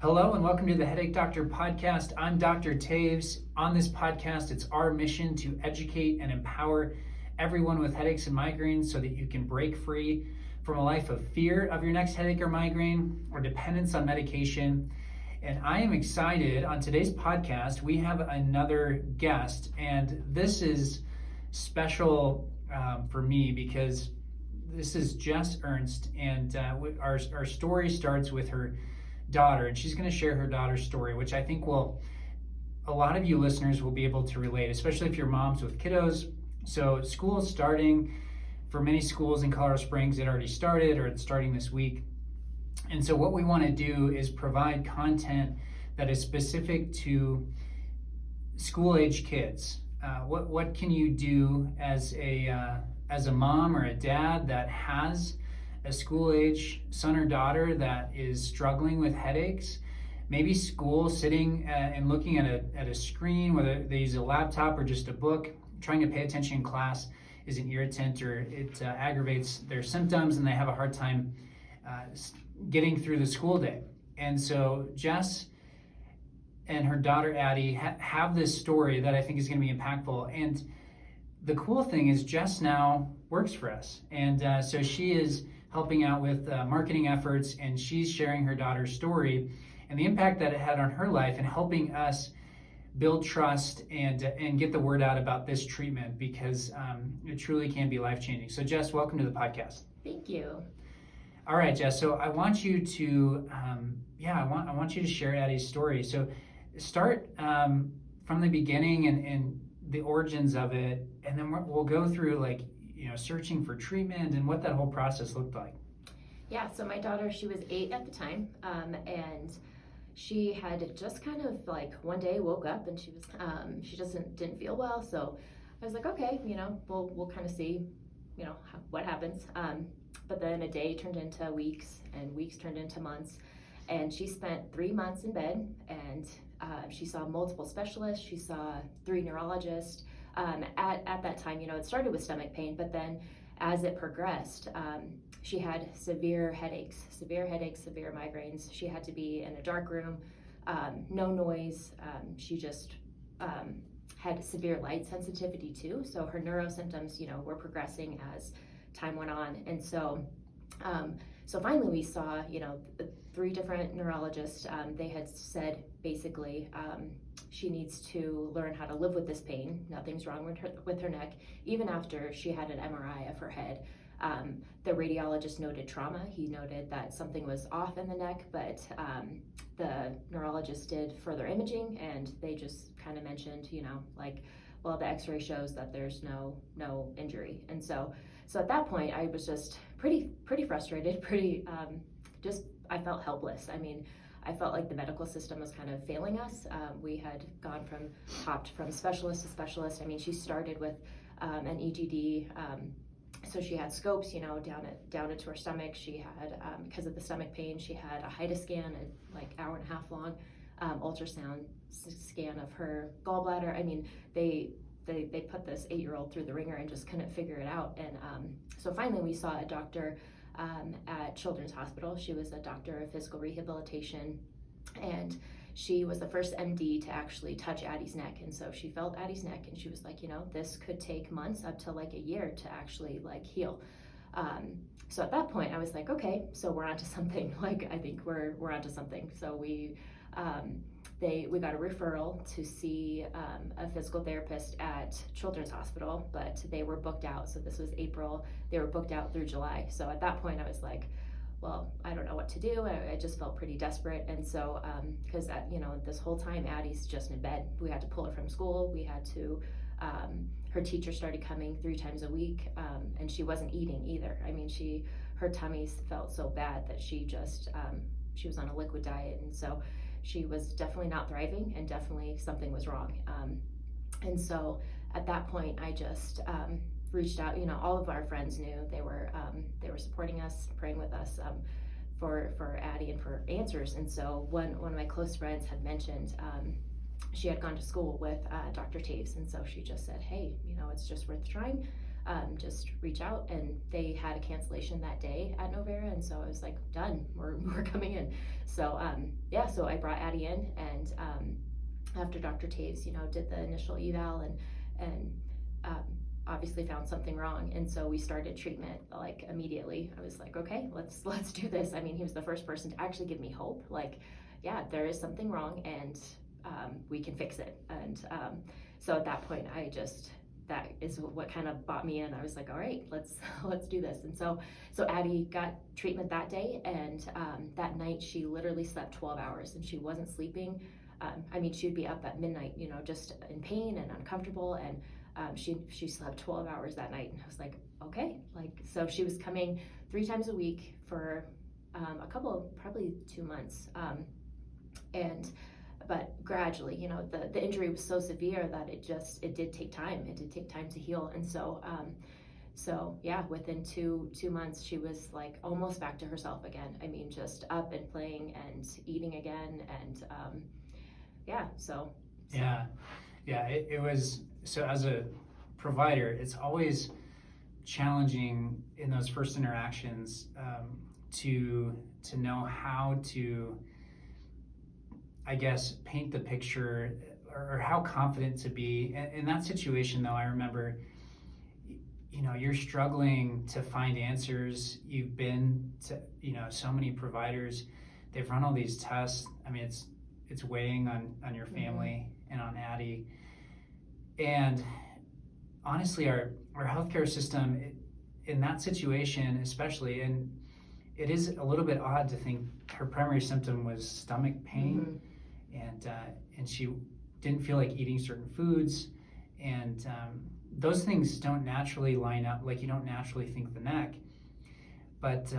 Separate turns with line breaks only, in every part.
Hello and welcome to the Headache Doctor podcast. I'm Dr. Taves. On this podcast, it's our mission to educate and empower everyone with headaches and migraines so that you can break free from a life of fear of your next headache or migraine or dependence on medication. And I am excited. On today's podcast, we have another guest, and this is special for me because this is Jess Ernst, and our story starts with her daughter, and she's going to share her daughter's story, which I think a lot of you listeners will be able to relate, especially if you're moms with kiddos. So school is starting. For many schools in Colorado Springs, it already started, or it's starting this week. And so what we want to do is provide content that is specific to school-age kids. What can you do as a mom or a dad that has a school-age son or daughter that is struggling with headaches? Maybe school, sitting and looking at a screen, whether they use a laptop or just a book, trying to pay attention in class is an irritant, or it aggravates their symptoms and they have a hard time getting through the school day. And so Jess and her daughter Addi have this story that I think is going to be impactful. And the cool thing is Jess now works for us, and so she is helping out with marketing efforts, and she's sharing her daughter's story and the impact that it had on her life and helping us build trust and get the word out about this treatment, because it truly can be life-changing. So Jess, welcome to the podcast.
Thank you.
All right, Jess, so I want you to I want you to share Addi's story. So start from the beginning and the origins of it, and then we'll go through searching for treatment and what that whole process looked like.
Yeah, so my daughter, she was 8 at the time, and she had just kind of one day woke up and she didn't feel well. So I was like, okay, we'll kind of see, what happens. But then a day turned into weeks, and weeks turned into months, and she spent 3 months in bed, and she saw multiple specialists. She saw 3 neurologists. At that time, it started with stomach pain, but then as it progressed, she had severe headaches, severe migraines. She had to be in a dark room, no noise. She just had severe light sensitivity too. So her neuro symptoms, were progressing as time went on. And so finally we saw, 3 different neurologists. They had said basically, she needs to learn how to live with this pain. Nothing's wrong with her neck. Even after she had an MRI of her head, the radiologist noted trauma. He noted that something was off in the neck, but the neurologist did further imaging, and they just kind of mentioned, the x-ray shows that there's no injury. And so at that point, I was just pretty frustrated, I felt helpless. I mean, I felt like the medical system was kind of failing us. We had hopped from specialist to specialist. I mean, she started with an EGD, so she had scopes, down into her stomach. She had, because of the stomach pain, she had a HIDA scan, hour and a half long, ultrasound scan of her gallbladder. I mean, they put this 8-year-old through the ringer and just couldn't figure it out. And so finally we saw a doctor at Children's Hospital. She was a doctor of physical rehabilitation, and she was the first MD to actually touch Addi's neck. And so she felt Addi's neck, and she was like, this could take months up to a year to actually heal. So at that point I was like, okay, so we're onto something. I think we're onto something. So we got a referral to see a physical therapist at Children's Hospital, but they were booked out. So this was April. They were booked out through July. So at that point I was like, well, I don't know what to do. I just felt pretty desperate. And so, because this whole time Addi's just in bed. We had to pull her from school. We had to, her teacher started coming 3 times a week, and she wasn't eating either. I mean, her tummy felt so bad that she was on a liquid diet. And so she was definitely not thriving, and definitely something was wrong. And so at that point, I just reached out. All of our friends knew. They were supporting us, praying with us for Addi and for answers. And so one of my close friends had mentioned she had gone to school with Dr. Taves, and so she just said, hey, it's just worth trying. just reach out. And they had a cancellation that day at Novera, and so I was like, done, we're coming in. So so I brought Addi in, and after Dr. Taves, did the initial eval and obviously found something wrong, and so we started treatment like immediately. I was like, okay, let's do this. I mean, he was the first person to actually give me hope, like, yeah, there is something wrong, and we can fix it. And so at that point, that is what kind of brought me in. I was like, all right, let's do this. And so Addi got treatment that day, and that night she literally slept 12 hours, and she wasn't sleeping. I mean, she would be up at midnight, just in pain and uncomfortable, and she slept 12 hours that night. And I was like, okay, so she was coming 3 times a week for probably 2 months, but gradually, the injury was so severe that it did take time. It did take time to heal. And so yeah, within two months, she was like almost back to herself again. I mean, just up and playing and eating again. And
it was, so as a provider, it's always challenging in those first interactions to know how to, I guess, paint the picture, or how confident to be. In that situation, though, I remember, you're struggling to find answers. You've been to, so many providers. They've run all these tests. I mean, it's weighing on your family and on Addi. And honestly, our healthcare system, in that situation especially, and it is a little bit odd to think her primary symptom was stomach pain, and she didn't feel like eating certain foods, and those things don't naturally line up. Like, you don't naturally think the neck. But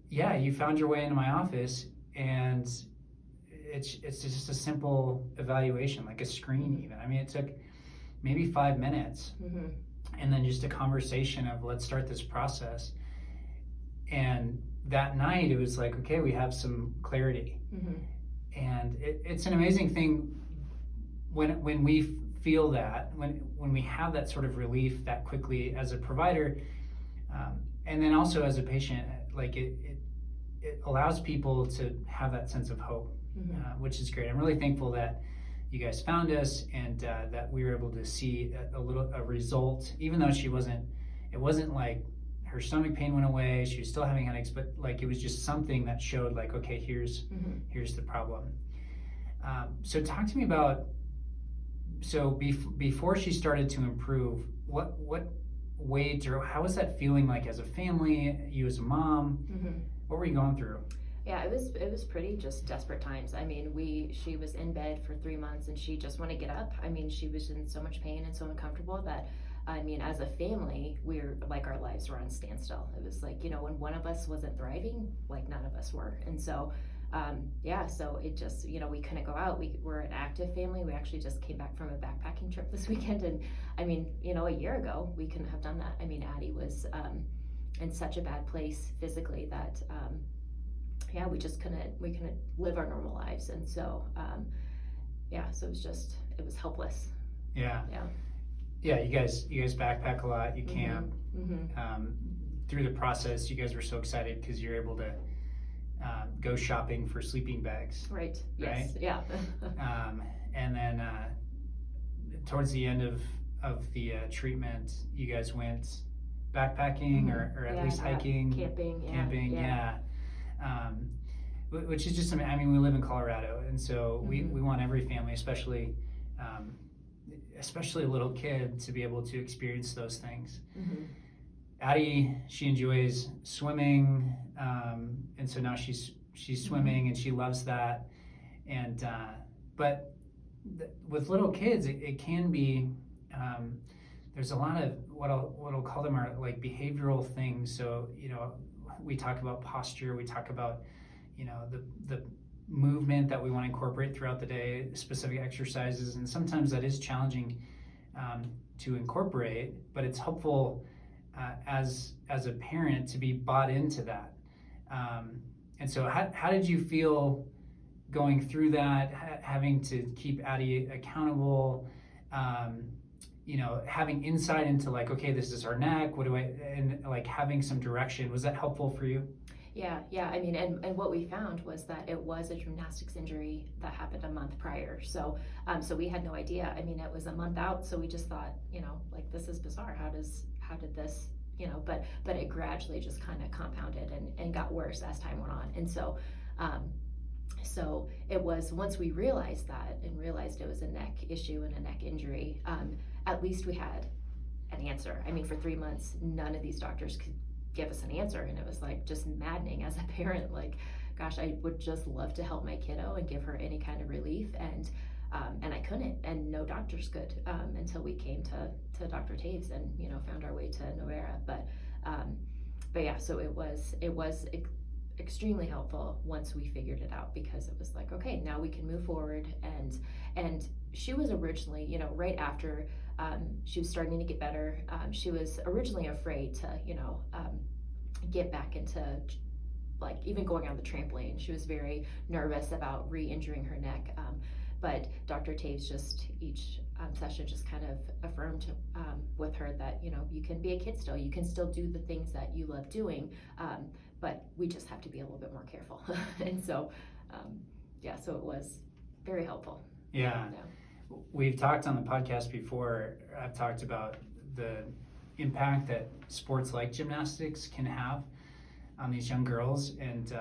you found your way into my office, and it's just a simple evaluation, like a screen even. I mean, it took maybe 5 minutes, and then just a conversation of, let's start this process. And that night it was like, okay, we have some clarity. And it's an amazing thing when we feel that, when we have that sort of relief that quickly as a provider, and then also as a patient, like it allows people to have that sense of hope, which is great. I'm really thankful that you guys found us, and that we were able to see a result, even though it wasn't like her stomach pain went away, she was still having headaches, but like it was just something that showed like, okay, here's the problem. So talk to me about, so before she started to improve, what weight, or how was that feeling like as a family, you as a mom? What were you going through?
Yeah, it was pretty just desperate times. I mean, she was in bed for 3 months, and she just wanted to get up. I mean, she was in so much pain and so uncomfortable that, I mean, as a family, we're like, our lives were on standstill. It was like, when one of us wasn't thriving, like none of us were. And so, so it just, we couldn't go out. We were an active family. We actually just came back from a backpacking trip this weekend. And I mean, a year ago, we couldn't have done that. I mean, Addi was in such a bad place physically that, we just couldn't live our normal lives. And so, so it was helpless.
Yeah, you guys backpack a lot, you camp. Through the process, you guys were so excited because you're able to go shopping for sleeping bags.
Right? Yes. Yeah.
And then towards the end of the treatment, you guys went backpacking, or at least hiking, camping. Which is just, I mean, we live in Colorado, and so we want every family, especially a little kid, to be able to experience those things. Addi, she enjoys swimming, and so now she's swimming, and she loves that. And but with little kids, it can be, there's a lot of what I'll call them are like behavioral things. So we talk about posture, we talk about the movement that we want to incorporate throughout the day, specific exercises, and sometimes that is challenging to incorporate, but it's helpful as a parent to be bought into that. And so how did you feel going through that, having to keep Addi accountable, having insight into like, okay, this is our neck, and like having some direction, was that helpful for you?
Yeah. I mean, and what we found was that it was a gymnastics injury that happened a month prior. So, so we had no idea. I mean, it was a month out, so we just thought, like, this is bizarre. How did this, but it gradually just kind of compounded and got worse as time went on. And so it was, once we realized that and realized it was a neck issue and a neck injury, at least we had an answer. I mean, for 3 months, none of these doctors could give us an answer, and it was like just maddening as a parent. Like, gosh, I would just love to help my kiddo and give her any kind of relief, and I couldn't, and no doctors could, until we came to Dr. Taves and found our way to Novera. But yeah, so it was extremely helpful once we figured it out, because it was like, okay, now we can move forward. And she was originally, right after she was starting to get better, she was originally afraid to get back into like even going on the trampoline. She was very nervous about re-injuring her neck, but Dr. Taves just each session just kind of affirmed with her that you can be a kid still, you can still do the things that you love doing, but we just have to be a little bit more careful. And so so it was very helpful.
Yeah. We've talked on the podcast before, I've talked about the impact that sports like gymnastics can have on these young girls, and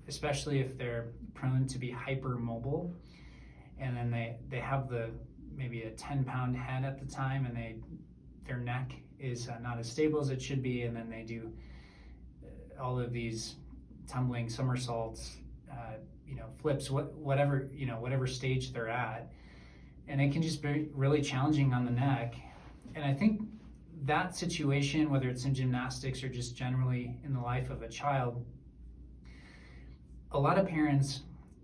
especially if they're prone to be hypermobile, and then they have maybe a 10-pound head at the time, and their neck is not as stable as it should be, and then they do all of these tumbling somersaults, flips, whatever stage they're at, and it can just be really challenging on the neck. And I think that situation, whether it's in gymnastics or just generally in the life of a child, a lot of parents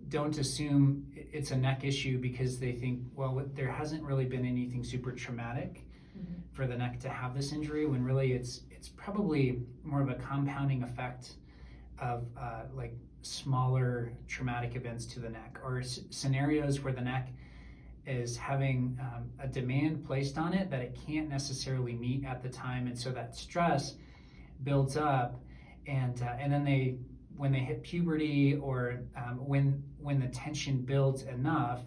don't assume it's a neck issue because they think, well, there hasn't really been anything super traumatic for the neck to have this injury, when really it's probably more of a compounding effect of like smaller traumatic events to the neck, or scenarios where the neck is having a demand placed on it that it can't necessarily meet at the time, and so that stress builds up, and then when they hit puberty, or when the tension builds enough,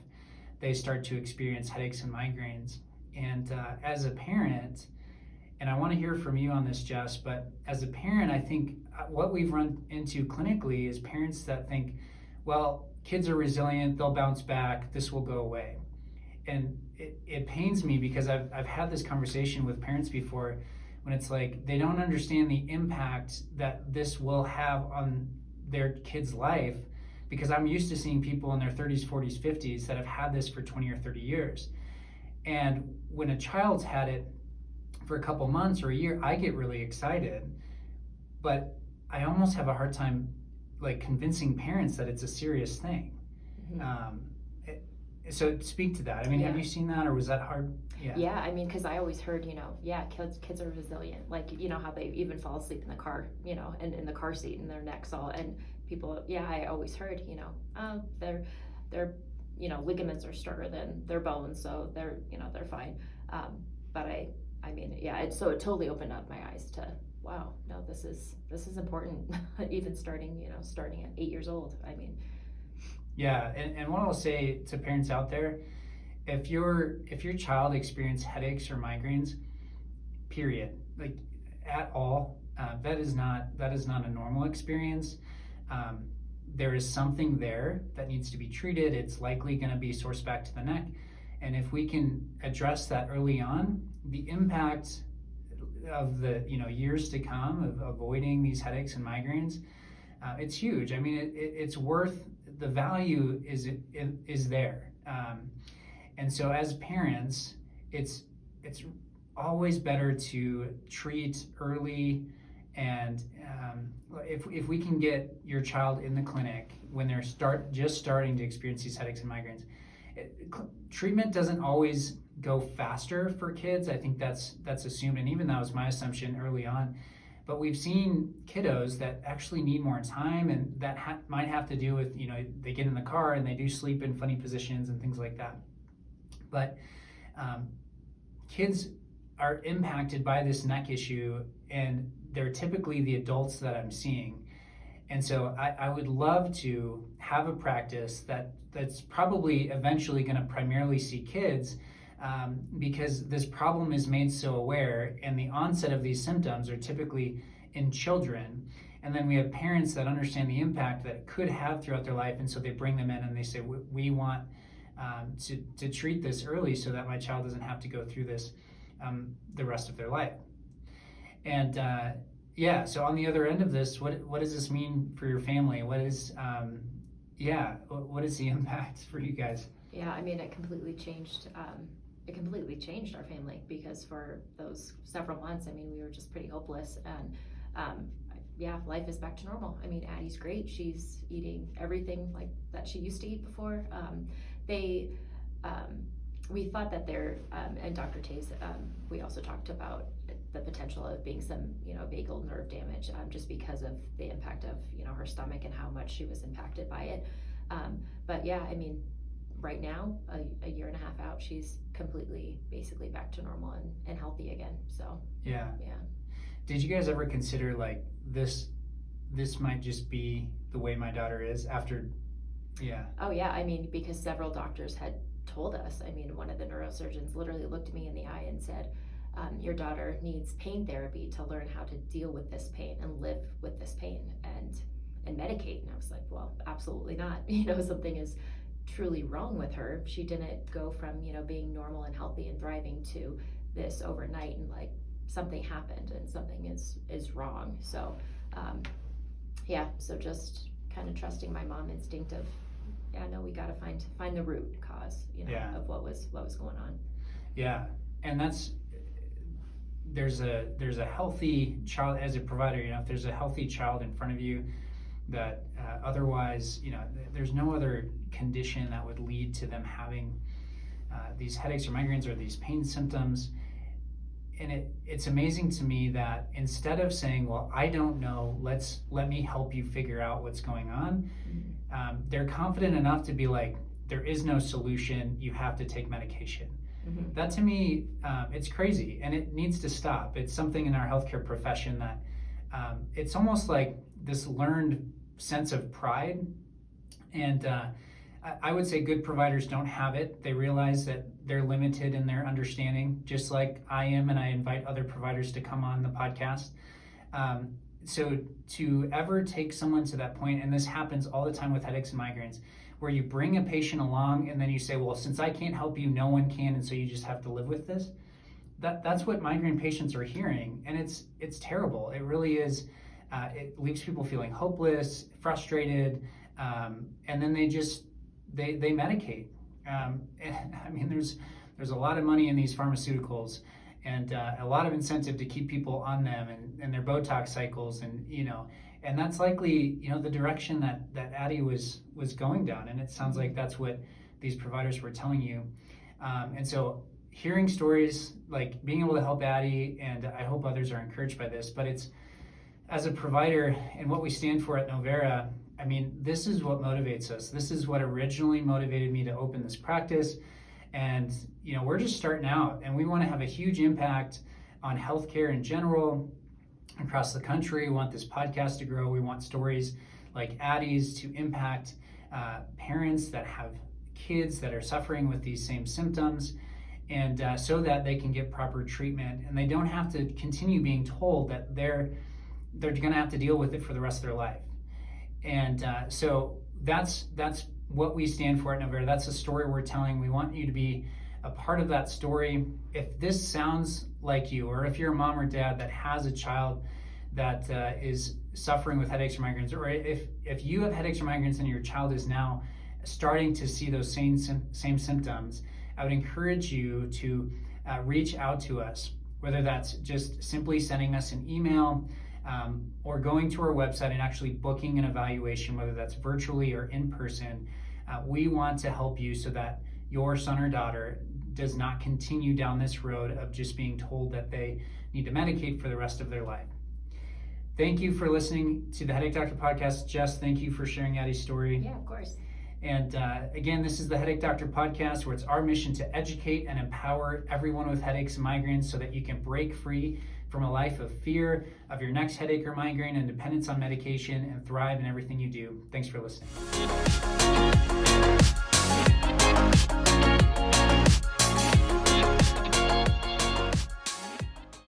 they start to experience headaches and migraines. And as a parent, and I want to hear from you on this, Jess, but as a parent, I think what we've run into clinically is parents that think, well, kids are resilient, they'll bounce back, this will go away. And it pains me, because I've had this conversation with parents before, when it's like they don't understand the impact that this will have on their kid's life, because I'm used to seeing people in their 30s, 40s, 50s that have had this for 20 or 30 years. And when a child's had it for a couple months or a year, I get really excited, but I almost have a hard time like convincing parents that it's a serious thing. So speak to that. I mean, have you seen that, or was that hard?
Yeah, I mean, because I always heard, kids are resilient. Like, how they even fall asleep in the car, and in the car seat, and their necks all, and people, I always heard, their ligaments are stronger than their bones, so they're fine. But I mean, so it totally opened up my eyes to, wow, no, this is important. Even starting at 8 years old. I mean.
Yeah, and what I'll say to parents out there, if your child experiences headaches or migraines, period, like at all, that is not a normal experience. There is something there that needs to be treated. It's likely going to be source back to the neck, and if we can address that early on, the impact of the years to come of avoiding these headaches and migraines, it's huge. I mean, it's worth, the value is there, and so as parents, it's always better to treat early, and if we can get your child in the clinic when they're just starting to experience these headaches and migraines, treatment doesn't always go faster for kids. I think that's assumed, and even that was my assumption early on. But we've seen kiddos that actually need more time, and that might have to do with, they get in the car and they do sleep in funny positions and things like that. But kids are impacted by this neck issue, and they're typically the adults that I'm seeing. And so I would love to have a practice that's probably eventually going to primarily see kids, because this problem is made so aware, and the onset of these symptoms are typically in children. And then we have parents that understand the impact that it could have throughout their life, and so they bring them in and they say, we want to treat this early so that my child doesn't have to go through this the rest of their life. And so on the other end of this, what does this mean for your family? What is what is the impact for you guys?
Yeah, I mean, it completely changed. It completely changed our family, because for those several months, I mean, we were just pretty hopeless, and life is back to normal. I mean, Addie's great. She's eating everything like that she used to eat before. We thought that and Dr. Taves, we also talked about the potential of being some, vagal nerve damage, just because of the impact of, her stomach and how much she was impacted by it. But yeah, I mean, right now, a year and a half out, she's basically back to normal and healthy again. So
yeah.
Yeah.
Did you guys ever consider like this might just be the way my daughter is after? Yeah.
Oh yeah, I mean, because several doctors had told us. I mean, one of the neurosurgeons literally looked me in the eye and said, your daughter needs pain therapy to learn how to deal with this pain and live with this pain and medicate. And I was like, well, absolutely not. Something is truly wrong with her. She didn't go from, being normal and healthy and thriving to this overnight, and like something happened and something is wrong. So so just kind of trusting my mom instinct of, no, we got to find the root cause, of what was going on.
Yeah. And there's a healthy child as a provider. If there's a healthy child in front of you that otherwise, there's no other condition that would lead to them having these headaches or migraines or these pain symptoms. And it's amazing to me that instead of saying, well, I don't know, let me help you figure out what's going on, they're confident enough to be like, there is no solution, you have to take medication. Mm-hmm. That to me, it's crazy, and it needs to stop. It's something in our healthcare profession that it's almost like this learned sense of pride. And I would say good providers don't have it. They realize that they're limited in their understanding, just like I am, and I invite other providers to come on the podcast. So to ever take someone to that point, and this happens all the time with headaches and migraines, where you bring a patient along and then you say, well, since I can't help you, no one can, and so you just have to live with this. That's what migraine patients are hearing, and it's terrible. It really is. It leaves people feeling hopeless, frustrated, and then they medicate. I mean, there's a lot of money in these pharmaceuticals, and a lot of incentive to keep people on them and their Botox cycles, and that's likely the direction that Addi was going down, and it sounds like that's what these providers were telling you. And so hearing stories, like being able to help Addi, and I hope others are encouraged by this, but it's, as a provider and what we stand for at Novera, I mean, this is what motivates us. This is what originally motivated me to open this practice. And, we're just starting out, and we want to have a huge impact on healthcare in general across the country. We want this podcast to grow. We want stories like Addi's to impact parents that have kids that are suffering with these same symptoms, and so that they can get proper treatment, and they don't have to continue being told that they're going to have to deal with it for the rest of their life. And so that's what we stand for at Novera. That's the story we're telling. We want you to be a part of that story. If this sounds like you, or if you're a mom or dad that has a child that is suffering with headaches or migraines, or if you have headaches or migraines and your child is now starting to see those same symptoms, I would encourage you to reach out to us, whether that's just simply sending us an email, or going to our website and actually booking an evaluation, whether that's virtually or in person. We want to help you so that your son or daughter does not continue down this road of just being told that they need to medicate for the rest of their life. Thank you for listening to the Headache Doctor podcast. Jess, thank you for sharing Addi's story.
Yeah, of course.
And again, this is the Headache Doctor podcast, where it's our mission to educate and empower everyone with headaches and migraines so that you can break free from a life of fear of your next headache or migraine and dependence on medication and thrive in everything you do. Thanks for listening.